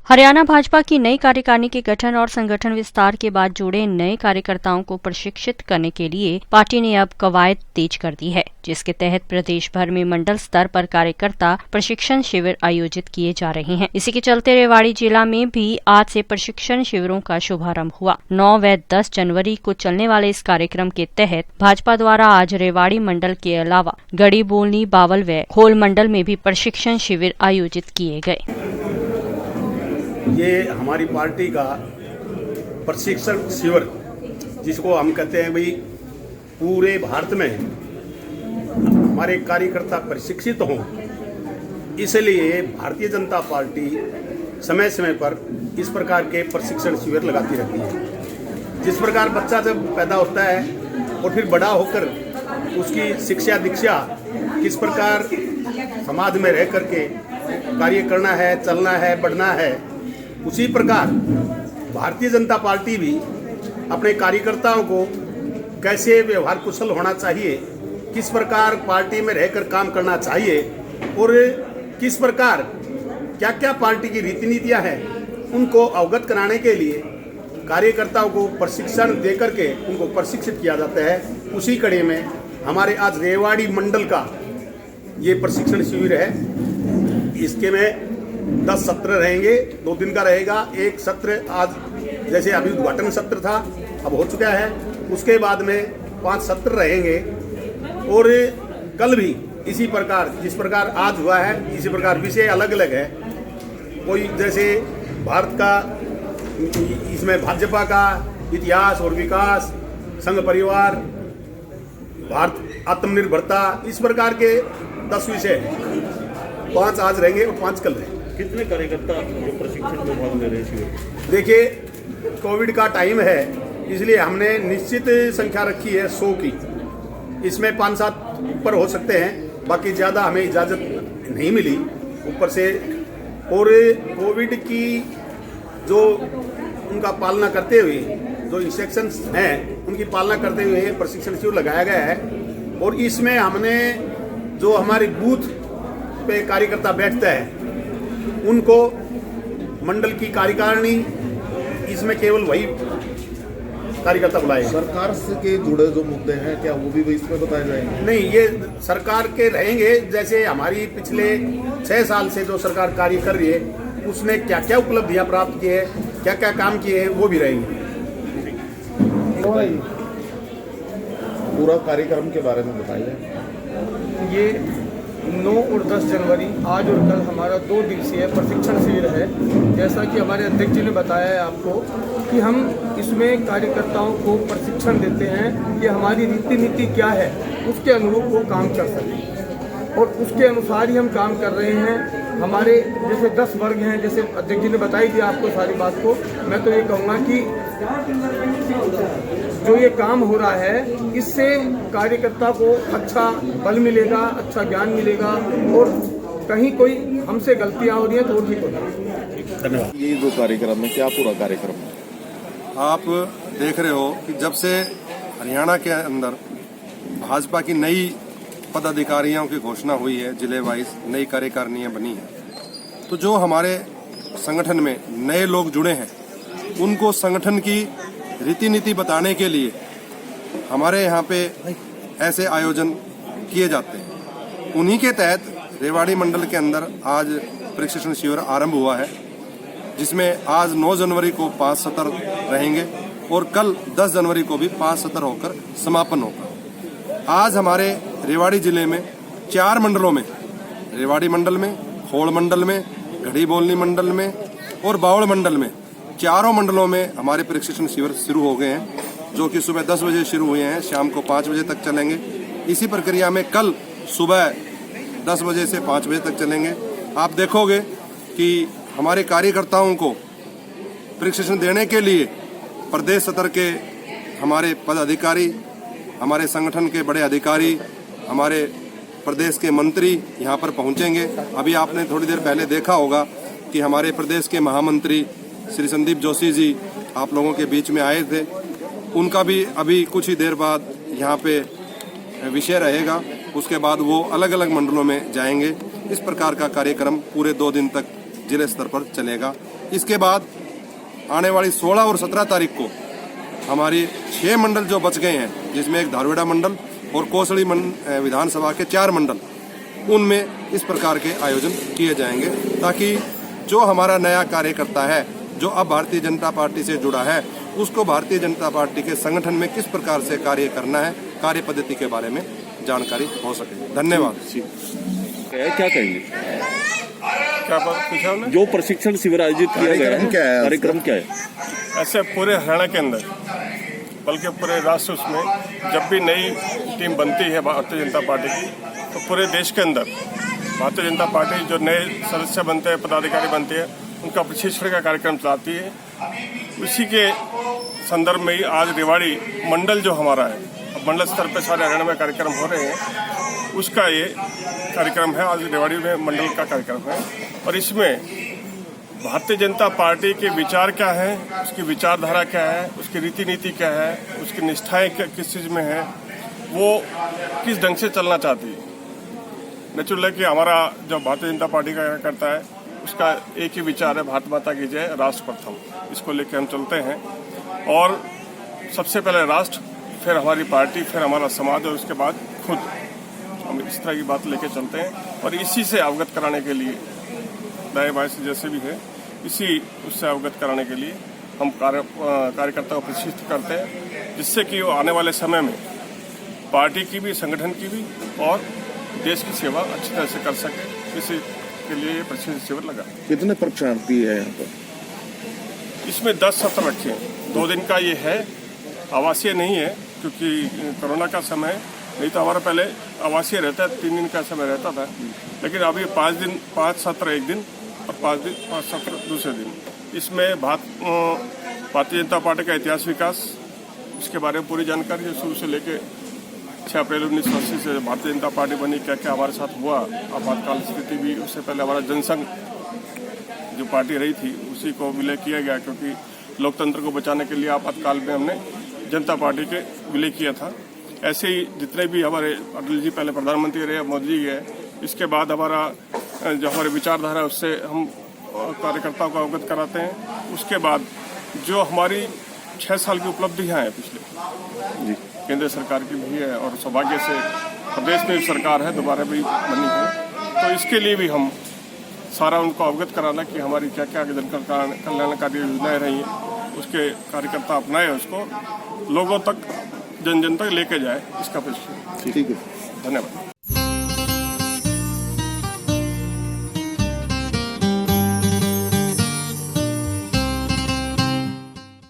हरियाणा भाजपा की नई कार्यकारिणी के गठन और संगठन विस्तार के बाद जुड़े नए कार्यकर्ताओं को प्रशिक्षित करने के लिए पार्टी ने अब कवायद तेज कर दी है, जिसके तहत प्रदेश भर में मंडल स्तर पर कार्यकर्ता प्रशिक्षण शिविर आयोजित किए जा रहे हैं। इसी के चलते रेवाड़ी जिला में भी आज से प्रशिक्षण शिविरों का शुभारंभ हुआ। 9 व 10 जनवरी को चलने वाले इस कार्यक्रम के तहत भाजपा द्वारा आज रेवाड़ी मंडल के अलावा गढ़ी बोलनी, बावल व खोल मंडल में भी प्रशिक्षण शिविर आयोजित किए गए। ये हमारी पार्टी का प्रशिक्षण शिविर, जिसको हम कहते हैं भाई पूरे भारत में हमारे कार्यकर्ता प्रशिक्षित हों, इसलिए भारतीय जनता पार्टी समय समय पर इस प्रकार के प्रशिक्षण शिविर लगाती रहती है। जिस प्रकार बच्चा जब पैदा होता है और फिर बड़ा होकर उसकी शिक्षा दीक्षा किस प्रकार समाज में रह करके कार्य करना है, चलना है, बढ़ना है, उसी प्रकार भारतीय जनता पार्टी भी अपने कार्यकर्ताओं को कैसे व्यवहार कुशल होना चाहिए, किस प्रकार पार्टी में रहकर काम करना चाहिए और किस प्रकार क्या क्या पार्टी की रीति नीतियाँ हैं, उनको अवगत कराने के लिए कार्यकर्ताओं को प्रशिक्षण देकर के उनको प्रशिक्षित किया जाता है। उसी कड़ी में हमारे आज रेवाड़ी मंडल का ये प्रशिक्षण शिविर है। इसके में 10 सत्र रहेंगे, 2 दिन का रहेगा। एक सत्र आज जैसे अभी उद्घाटन सत्र था, अब हो चुका है, उसके बाद में 5 सत्र रहेंगे और कल भी इसी प्रकार जिस प्रकार आज हुआ है इसी प्रकार विषय अलग अलग है। कोई जैसे भारत का, इसमें भाजपा का इतिहास और विकास, संघ परिवार, भारत आत्मनिर्भरता, इस प्रकार के 10 विषय 5 आज रहेंगे और 5 कल रहेंगे। कितने कार्यकर्ता जो प्रशिक्षण में भाग ले रहे हैं? देखिए, कोविड का टाइम है, इसलिए हमने निश्चित संख्या रखी है 100 की। इसमें 5-7 ऊपर हो सकते हैं, बाकी ज़्यादा हमें इजाज़त नहीं मिली ऊपर से। और कोविड की जो उनका पालना करते हुए जो इंस्ट्रक्शंस हैं उनकी पालना करते हुए प्रशिक्षण शिविर लगाया गया है। और इसमें हमने जो हमारी बूथ पे कार्यकर्ता बैठता है उनको मंडल की कार्यकारिणी, इसमें केवल वही कार्यकर्ता बुलाएगा। सरकार से के जुड़े जो मुद्दे हैं क्या वो भी इसमें बताए जाएंगे? नहीं, ये सरकार के रहेंगे। जैसे हमारी पिछले 6 साल से जो सरकार कार्य कर रही है उसने क्या क्या उपलब्धियां प्राप्त की है, क्या क्या काम किए हैं, वो भी रहेंगे। पूरा कार्यक्रम के बारे में बताइए। ये 9 और 10 जनवरी आज और कल हमारा 2 दिवसीय प्रशिक्षण शिविर है। जैसा कि हमारे अध्यक्ष जी ने बताया है आपको कि हम इसमें कार्यकर्ताओं को प्रशिक्षण देते हैं कि हमारी रीति नीति क्या है, उसके अनुरूप वो काम कर सकें और उसके अनुसार ही हम काम कर रहे हैं। हमारे जैसे 10 वर्ग हैं, जैसे अध्यक्ष जी ने बताई थी आपको सारी बात को। मैं तो ये कहूँगा कि जो ये काम हो रहा है इससे कार्यकर्ता को अच्छा बल मिलेगा, अच्छा ज्ञान मिलेगा और कहीं कोई हमसे गलतियां हो रही हैं तो ठीक होगा। धन्यवाद। ये जो कार्यक्रम है क्या पूरा कार्यक्रम है? आप देख रहे हो कि जब से हरियाणा के अंदर भाजपा की नई पदाधिकारियों की घोषणा हुई है, जिले वाइज नई कार्यकारिणियां बनी हैं, तो जो हमारे संगठन में नए लोग जुड़े हैं उनको संगठन की रीति नीति बताने के लिए हमारे यहाँ पे ऐसे आयोजन किए जाते हैं। उन्हीं के तहत रेवाड़ी मंडल के अंदर आज प्रशिक्षण शिविर आरंभ हुआ है, जिसमें आज 9 जनवरी को 5 सत्र रहेंगे और कल 10 जनवरी को भी 5 सत्र होकर समापन होगा। आज हमारे रेवाड़ी जिले में 4 मंडलों में, रेवाड़ी मंडल में, खोल मंडल में, गढ़ी बोलनी मंडल में और बावल मंडल में, चारों मंडलों में हमारे प्रशिक्षण शिविर शुरू हो गए हैं, जो कि सुबह 10 बजे शुरू हुए हैं, शाम को 5 बजे तक चलेंगे। इसी प्रक्रिया में कल सुबह 10 बजे से 5 बजे तक चलेंगे। आप देखोगे कि हमारे कार्यकर्ताओं को प्रशिक्षण देने के लिए प्रदेश स्तर के हमारे पदाधिकारी, हमारे संगठन के बड़े अधिकारी, हमारे प्रदेश के मंत्री यहाँ पर पहुँचेंगे। अभी आपने थोड़ी देर पहले देखा होगा कि हमारे प्रदेश के महामंत्री श्री संदीप जोशी जी आप लोगों के बीच में आए थे। उनका भी अभी कुछ ही देर बाद यहाँ पे विषय रहेगा, उसके बाद वो अलग अलग मंडलों में जाएंगे। इस प्रकार का कार्यक्रम पूरे 2 दिन तक जिले स्तर पर चलेगा। इसके बाद आने वाली 16 और 17 तारीख को हमारी 6 मंडल जो बच गए हैं, जिसमें एक धारवेड़ा मंडल और कोसली विधानसभा के 4 मंडल, उनमें इस प्रकार के आयोजन किए जाएंगे ताकि जो हमारा नया कार्यकर्ता है, जो अब भारतीय जनता पार्टी से जुड़ा है, उसको भारतीय जनता पार्टी के संगठन में किस प्रकार से कार्य करना है, कार्य पद्धति के बारे में जानकारी हो सके। धन्यवाद। क्या कहेंगे? क्या पूछा हमने? जो प्रशिक्षण शिविर आयोजित किया गया है, कार्यक्रम क्या है? ऐसे पूरे हरियाणा के अंदर, बल्कि पूरे राष्ट्र उसमें जब भी नई टीम बनती है भारतीय जनता पार्टी की, तो पूरे देश के अंदर भारतीय जनता पार्टी जो नए सदस्य बनते हैं, पदाधिकारी बनते हैं, उनका प्रशिक्षण का कार्यक्रम चलाती है। उसी के संदर्भ में ही आज रेवाड़ी मंडल जो हमारा है, मंडल स्तर पर सारे हरियाणा में कार्यक्रम हो रहे हैं, उसका ये कार्यक्रम है। आज रेवाड़ी में मंडल का कार्यक्रम है और इसमें भारतीय जनता पार्टी के विचार क्या है, उसकी विचारधारा क्या है, उसकी रीति नीति क्या है, उसकी निष्ठाएं किस चीज़ में है, वो किस ढंग से चलना चाहती है। नेचुरल है कि हमारा जो भारतीय जनता पार्टी का करता है, उसका एक ही विचार है, भारत माता की जय, राष्ट्र प्रथम। इसको लेकर हम चलते हैं और सबसे पहले राष्ट्र, फिर हमारी पार्टी, फिर हमारा समाज और उसके बाद खुद। हम इस तरह की बात लेके चलते हैं और इसी से अवगत कराने के लिए, दाएं बाएं से जैसे भी है, इसी उससे अवगत कराने के लिए हम कार्यकर्ता को प्रशिक्षित करते हैं, जिससे कि वो आने वाले समय में पार्टी की भी, संगठन की भी और देश की सेवा अच्छी तरह से कर सके। इसी के लिए ये प्रशिक्षण शिविर लगा। कितने परीक्षार्थी है यहाँ पर? इसमें 10 सत्र रखे हैं। 2 दिन का ये है, आवासीय नहीं है क्योंकि कोरोना का समय, नहीं तो हमारा पहले आवासीय रहता है, 3 दिन का समय रहता था, लेकिन अभी 5 सत्र एक दिन और 5 सत्र दूसरे दिन। इसमें भारतीय जनता पार्टी का इतिहास विकास, उसके बारे में पूरी जानकारी जो शुरू से लेके 6 अप्रैल 1980 से भारतीय जनता पार्टी बनी, क्या क्या हमारे साथ हुआ, आपातकाल स्थिति भी, उससे पहले हमारा जनसंघ जो पार्टी रही थी उसी को विलय किया गया, क्योंकि लोकतंत्र को बचाने के लिए आपातकाल में हमने जनता पार्टी के विलय किया था। ऐसे ही जितने भी हमारे अटल जी पहले प्रधानमंत्री रहे, मोदी जी गए, इसके बाद हमारा जो हमारे विचारधारा उससे हम कार्यकर्ताओं को अवगत कराते हैं। उसके बाद जो हमारी 6 साल की उपलब्धियां हैं पिछले, केंद्र सरकार की भी है और सौभाग्य से प्रदेश में भी सरकार है, दोबारा भी बनी है, तो इसके लिए भी हम सारा उनको अवगत कराना कि हमारी क्या क्या कल्याणकारी योजनाएं रही हैं, उसके कार्यकर्ता अपनाए, उसको लोगों तक, जन जन तक लेके जाए, इसका प्रशिक्षण। ठीक है, धन्यवाद।